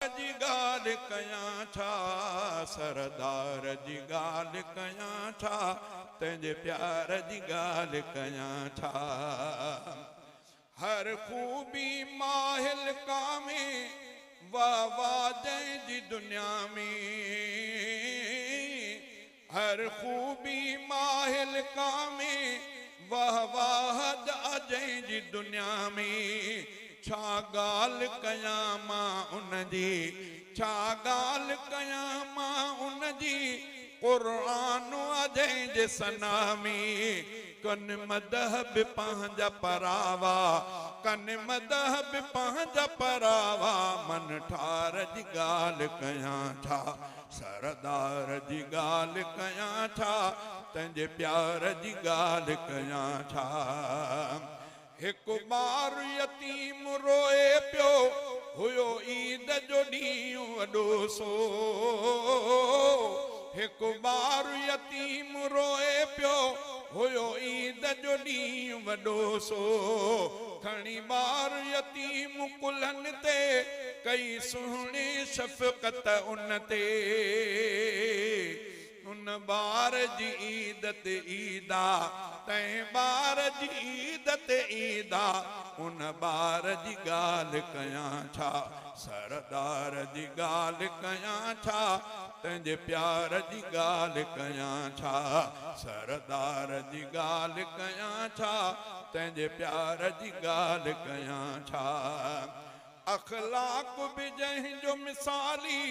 जी गाल कयां छा सरदार जी गाल कयां छा तेंजे प्यार जी गाल कयां छा हर खूबी माहिल कामे वाह वाह जय जी दुनिया में हर खूबी माहिल कामे वाह वाह जय जी दुनिया में छा गाल कयां मां उन जी छा गाल कयां मां उन जी कुरान अजय जे सनामी कन मदहब पंहिंजा परावा कन मदहब पंहिंजा परावा मन ठार जी गाल कयां छा सरदार जी गाल कयां छा तेंजे प्यार जी गाल कयां छा एक बार यतीम रोए पियो हुयो ईद जो ॾींहुं वॾो सो एक बार यतीम रोए पियो हुयो ईद जो ॾींहुं वॾो सो खणी बार यतीम कुल्हनि ते कई सुहिणी शफ़क़त उन ते उन बार जी ईद ते ईदा तैं बार जी ईद ते ईदा उन बार जी गाल कयां छा सरदार जी गाल कयां छा तेंजे प्यार जी गाल कयां छा सरदार जी गाल कयां छा तेंजे प्यार जी गाल कयां छा अखलाक बि जंहिंजो मिसाली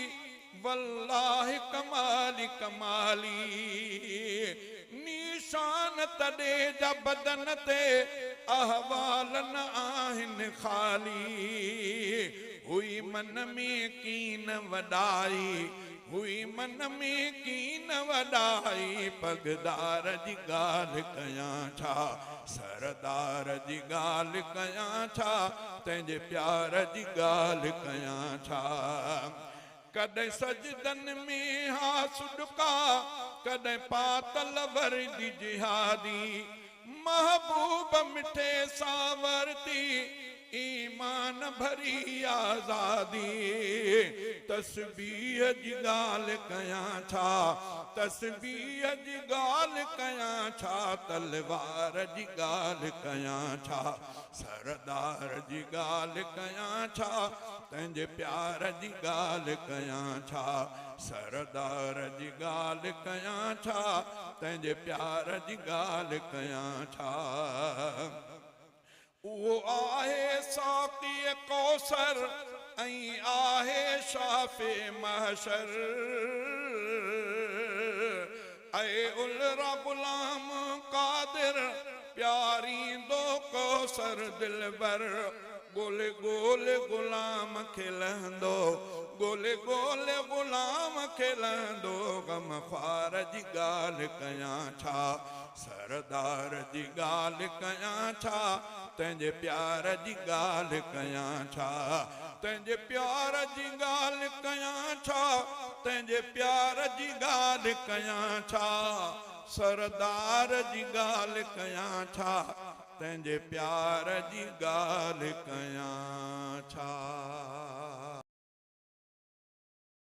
वल्लाह कमाली कमाली निशान तॾे जा बदन ते अहवाल न आहिनि खाली हुई मन में कीन वॾाई हुई मन में कीन वॾाई पगदार जी गाल कयां छा सरदार जी गाल कयां छा तेंजे प्यार जी गाल कयां छा कॾहिं सजदन में हास डुका कॾहिं पातल वर्दी जिहादी महबूब मिठे सावरती ईमान भरी आज़ादी तस्बीह जी गाल कयां छा तस्बीह जी गाल कयां छा तलवार जी गाल कयां छा सरदार जी गाल कयां छा तेंजे प्यार जी गाल कयां छा सरदार जी गाल कयां छा तेंजे प्यार जी गाल कयां छा वो आहे साक़ी कौसर ऐं आहे शाफ़े महशर ऐ उलरा गुलाम कादिर प्यारींदो कौसर दिलबर गोले गोले गुलाम खिलंदो गोले गोले गुलाम खिलंदो गम ख्वार जी गाल कयां छा सरदार जी गाल कयां छा तेंजे प्यार जी गाल कयां छा तेंजे प्यार जी गाल कयां छा तेंजे प्यार जी गाल कयां छा सरदार जी गाल कयां छा तेंजे प्यार जी गाल कयां छा।